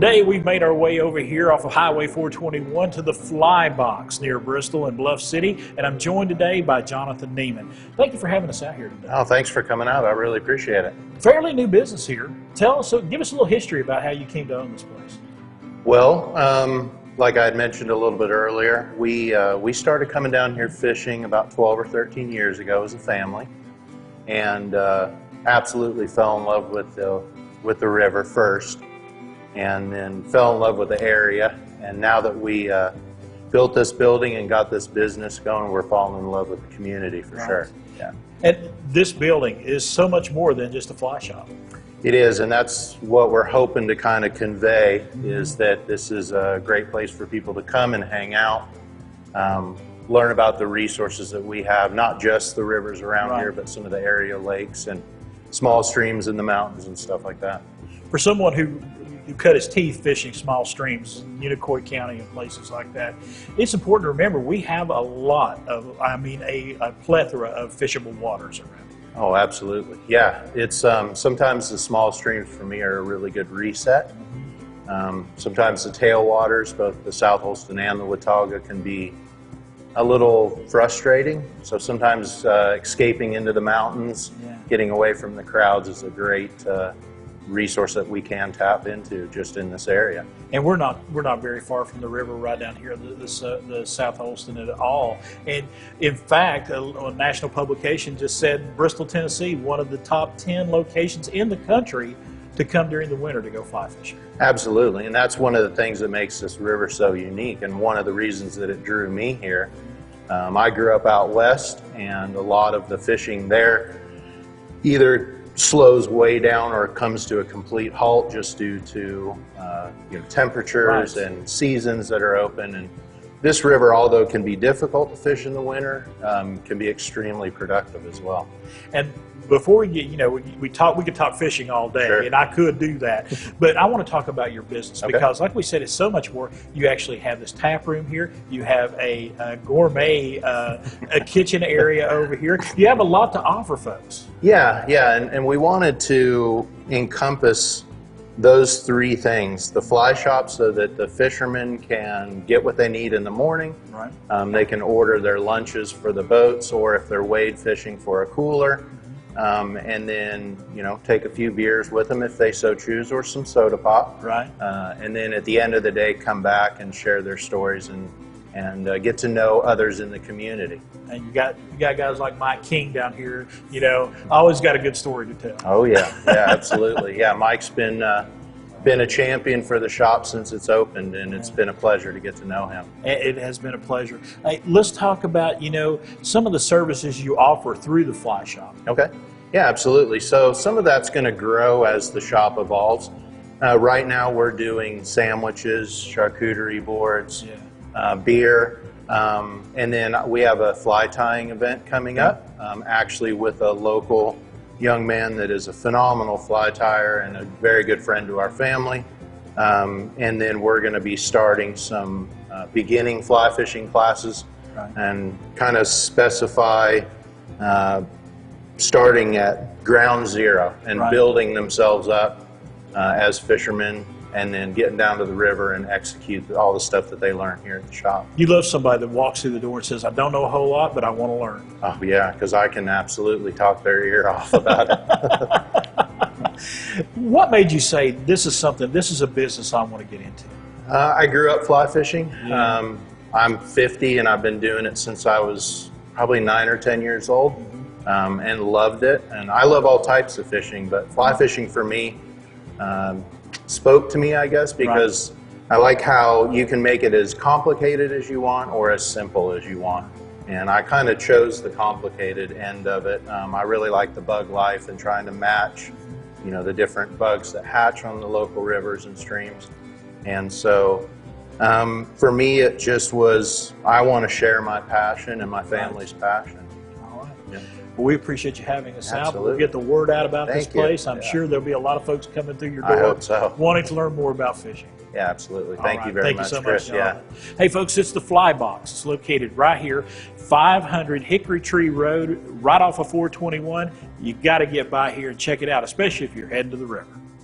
Today we've made our way over here off of Highway 421 to the Fly Box near Bristol and Bluff City, and I'm joined today by Jonathan Neyman. Thank you for having us out here today. Oh, thanks for coming out. I really appreciate it. Fairly new business here. Give us a little history about how you came to own this place. Well, like I had mentioned a little bit earlier, we started coming down here fishing about 12 or 13 years ago as a family, and absolutely fell in love with the river first, and then fell in love with the area. And now that we built this building and got this business going, we're falling in love with the community for sure. Yeah. And this building is so much more than just a fly shop. It is, and that's what we're hoping to kind of convey, is that this is a great place for people to come and hang out, learn about the resources that we have, not just the rivers around here, but some of the area lakes and small streams in the mountains and stuff like that. For someone who cut his teeth fishing small streams in Unicoi County and places like that, it's important to remember we have a lot of, a plethora of fishable waters around. Oh, absolutely. Yeah, it's sometimes the small streams for me are a really good reset. Sometimes the tailwaters, both the South Holston and the Watauga, can be a little frustrating. So sometimes escaping into the mountains, getting away from the crowds is a great resource that we can tap into just in this area. And we're not very far from the river right down here, the South Holston at all. And in fact, a national publication just said Bristol, Tennessee, one of the top 10 locations in the country to come during the winter to go fly fishing. Absolutely, and that's one of the things that makes this river so unique, and one of the reasons that it drew me here. I grew up out west, and a lot of the fishing there either slows way down or it comes to a complete halt just due to temperatures and seasons that are open. And this river, although it can be difficult to fish in the winter, can be extremely productive as well. And before we get, we could talk fishing all day, and I could do that, but I want to talk about your business because, like we said, it's so much more. You actually have this tap room here. You have a gourmet a kitchen area over here. You have a lot to offer folks. Yeah, and we wanted to encompass those three things: the fly shop, so that the fishermen can get what they need in the morning. Right. They can order their lunches for the boats, or if they're wade fishing, for a cooler. And then, take a few beers with them if they so choose, or some soda pop. Right. And then at the end of the day, come back and share their stories and get to know others in the community. And you got guys like Mike King down here, always got a good story to tell. Oh yeah, absolutely. Yeah, Mike's been a champion for the shop since it's opened, and it's been a pleasure to get to know him. It has been a pleasure. Hey, let's talk about, some of the services you offer through the fly shop. Okay. Yeah, absolutely. So some of that's going to grow as the shop evolves. Right now we're doing sandwiches, charcuterie boards, beer, and then we have a fly tying event coming up, actually with a local young man that is a phenomenal fly tyer and a very good friend to our family. And then we're going to be starting some beginning fly fishing classes, and kind of specify starting at ground zero and building themselves up as fishermen, and then getting down to the river and execute all the stuff that they learn here at the shop. You love somebody that walks through the door and says, I don't know a whole lot, but I want to learn. Oh yeah, because I can absolutely talk their ear off about it. What made you say, this is a business I want to get into? I grew up fly fishing. I'm 50 and I've been doing it since I was probably 9 or 10 years old, and loved it. And I love all types of fishing, but fly fishing for me spoke to me, I guess, because I like how you can make it as complicated as you want or as simple as you want. And I kind of chose the complicated end of it. I really like the bug life and trying to match, the different bugs that hatch on the local rivers and streams. And so for me, it just was, I want to share my passion and my family's passion. All right. Yeah. Well, we appreciate you having us out. Absolutely. We'll get the word out about this place. I'm sure there'll be a lot of folks coming through your door. I hope so. Wanting to learn more about fishing. Yeah, absolutely. Thank you very much, Chris. Hey, folks, it's the Fly Box. It's located right here, 500 Hickory Tree Road, right off of 421. You got to get by here and check it out, especially if you're heading to the river.